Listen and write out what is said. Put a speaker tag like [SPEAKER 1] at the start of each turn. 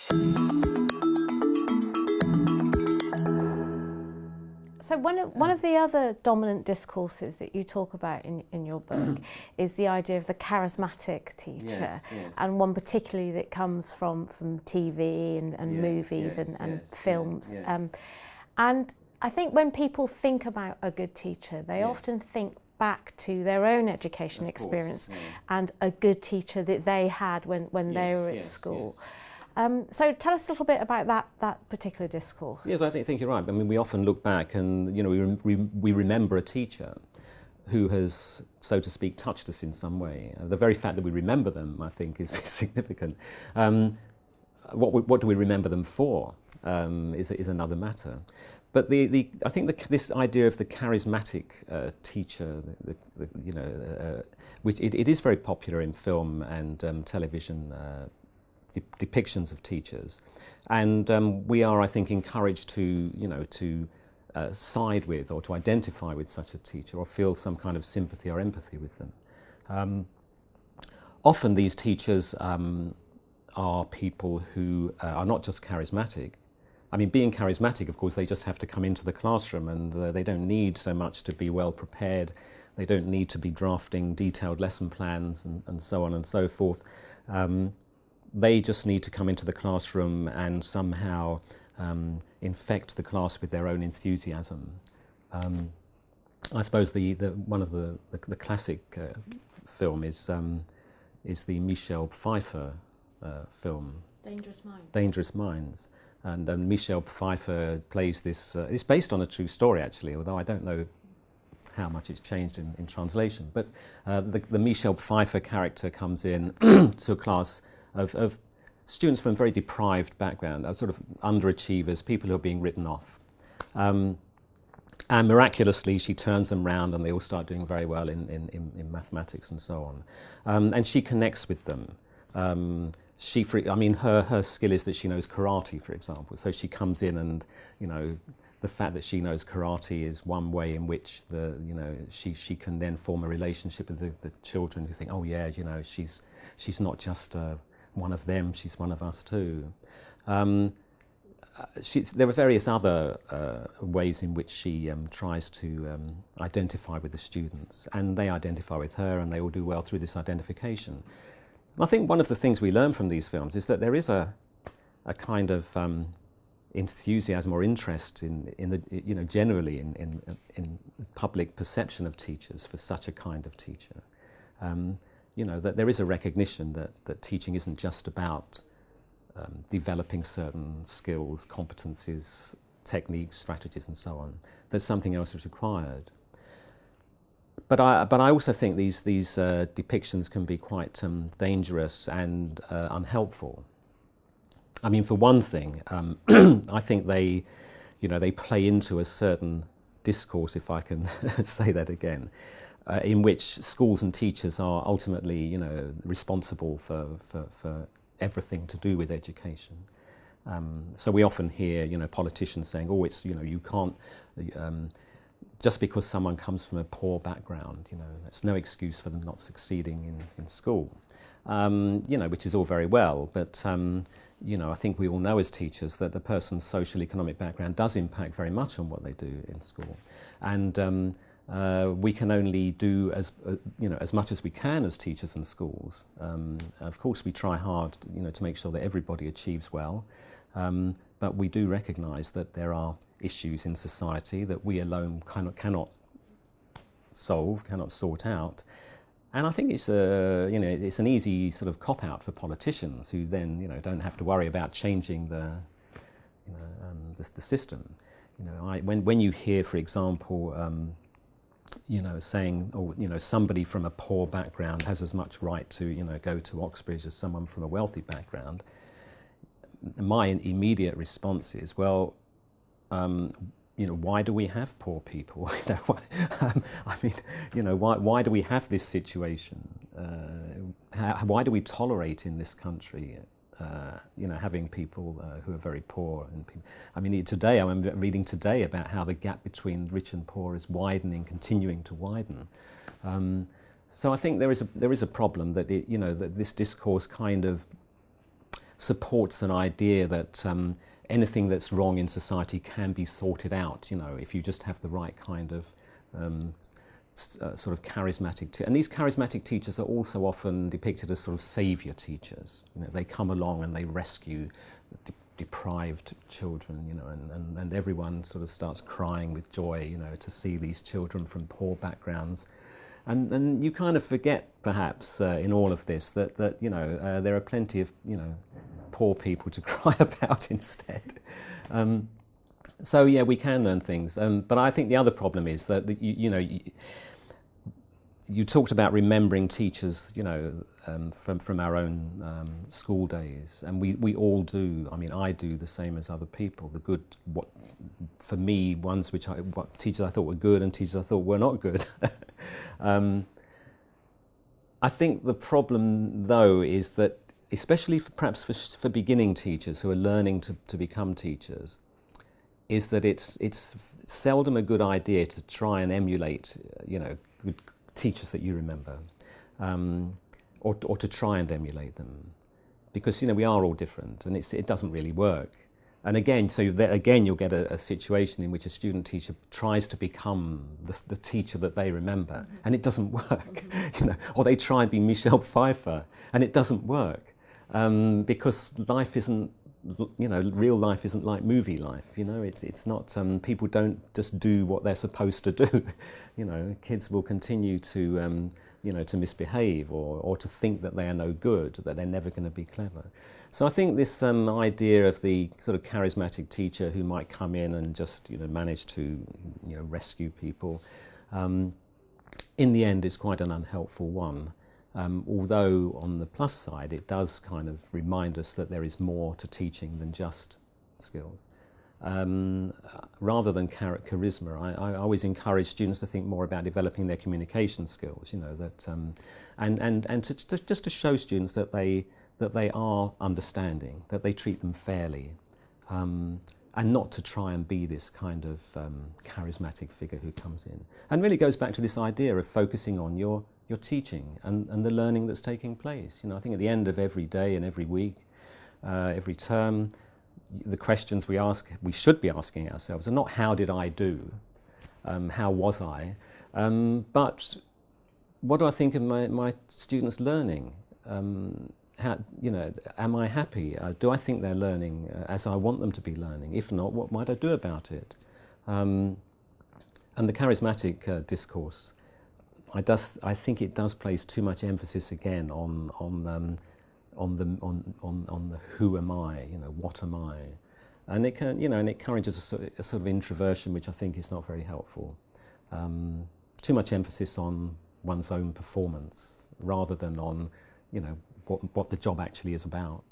[SPEAKER 1] So one of the other dominant discourses that you talk about in your book is the idea of the charismatic teacher, and one particularly that comes from TV and movies and films. And I think when people think about a good teacher, they often think back to their own education experience and a good teacher that they had when they were at school. So tell us a little bit about that particular discourse.
[SPEAKER 2] Yes, I think you're right. I mean, we often look back and, we remember a teacher who has, so to speak, touched us in some way. The very fact that we remember them, I think, is significant. What do we remember them for is another matter. But I think this idea of the charismatic teacher, which it is very popular in film and television depictions of teachers, and we are, I think, encouraged to side with or to identify with such a teacher or feel some kind of sympathy or empathy with them. Often these teachers are people who are not just charismatic. I mean, being charismatic, of course, they just have to come into the classroom and they don't need so much to be well prepared. They don't need to be drafting detailed lesson plans and so on and so forth. They just need to come into the classroom and somehow infect the class with their own enthusiasm. I suppose one of the classic film is the Michelle Pfeiffer film, Dangerous Minds. And Michelle Pfeiffer plays this. It's based on a true story, actually, although I don't know how much it's changed in translation. But the Michelle Pfeiffer character comes in to a class of students from a very deprived background, sort of underachievers, people who are being written off. And miraculously, she turns them round and they all start doing very well in mathematics and so on. And she connects with them. Her skill is that she knows karate, for example. So she comes in and, the fact that she knows karate is one way in which she can then form a relationship with the children who think, oh yeah, she's not just one of them, she's one of us too. There are various other ways in which she tries to identify with the students, and they identify with her, and they all do well through this identification. And I think one of the things we learn from these films is that there is a kind of enthusiasm or interest in generally in public perception of teachers for such a kind of teacher. That there is a recognition that teaching isn't just about developing certain skills, competencies, techniques, strategies, and so on. That something else is required. But I also think these depictions can be quite dangerous and unhelpful. I mean, for one thing, I think they play into a certain discourse, if I can say that again, in which schools and teachers are ultimately, responsible for everything to do with education. So we often hear, politicians saying, "Oh, it's you can't." Just because someone comes from a poor background, that's no excuse for them not succeeding in school. Which is all very well, but I think we all know as teachers that the person's social economic background does impact very much on what they do in school, and we can only do as much as we can as teachers in schools. Of course, we try hard, to make sure that everybody achieves well, but we do recognise that there are issues in society that we alone cannot solve, cannot sort out. And I think it's it's an easy sort of cop-out for politicians who then don't have to worry about changing the system. When you hear, for example, saying, somebody from a poor background has as much right to go to Oxbridge as someone from a wealthy background, my immediate response is, well, why do we have poor people? Why do we have this situation? Why do we tolerate in this country, having people who are very poor? And today I'm reading today about how the gap between rich and poor is widening, continuing to widen. So I think there is a problem that that this discourse kind of supports an idea that anything that's wrong in society can be sorted out, you know, if you just have the right kind of sort of charismatic, and these charismatic teachers are also often depicted as sort of saviour teachers. You know, they come along and they rescue deprived children, you know, and everyone sort of starts crying with joy, you know, to see these children from poor backgrounds. And you kind of forget, perhaps, in all of this, that you know, there are plenty of, you know, poor people to cry about instead. So yeah, we can learn things, but I think the other problem is that you know, you talked about remembering teachers, you know, from our own school days, and we all do. I mean, I do the same as other people. The good, what for me, ones which what teachers I thought were good and teachers I thought were not good. I think the problem, though, is that, especially perhaps for beginning teachers who are learning to become teachers, is that it's seldom a good idea to try and emulate, you know, good teachers that you remember, or to try and emulate them, because, you know, we are all different, and it doesn't really work. And again, so again, you'll get a situation in which a student teacher tries to become the teacher that they remember, and it doesn't work. You know, or they try and be Michelle Pfeiffer, and it doesn't work, because life isn't, you know, real life isn't like movie life. You know, it's not. People don't just do what they're supposed to do. You know, kids will continue to you know, to misbehave or to think that they are no good, that they're never going to be clever. So I think this idea of the sort of charismatic teacher who might come in and just, you know, manage to, you know, rescue people, in the end is quite an unhelpful one. Although on the plus side, it does kind of remind us that there is more to teaching than just skills. Rather than charisma, I always encourage students to think more about developing their communication skills. You know, that and to just to show students that they are understanding, that they treat them fairly, and not to try and be this kind of charismatic figure who comes in. And really goes back to this idea of focusing on your teaching and the learning that's taking place. You know, I think at the end of every day and every week, every term, the questions we should be asking ourselves are not how did I do, how was I, but what do I think of my students' learning? How, you know, am I happy? Do I think they're learning as I want them to be learning? If not, what might I do about it? And the charismatic discourse, I think it does place too much emphasis again on the who am I, you know, what am I, and it can, you know, and it encourages a sort of introversion, which I think is not very helpful. Too much emphasis on one's own performance rather than on, you know, what the job actually is about.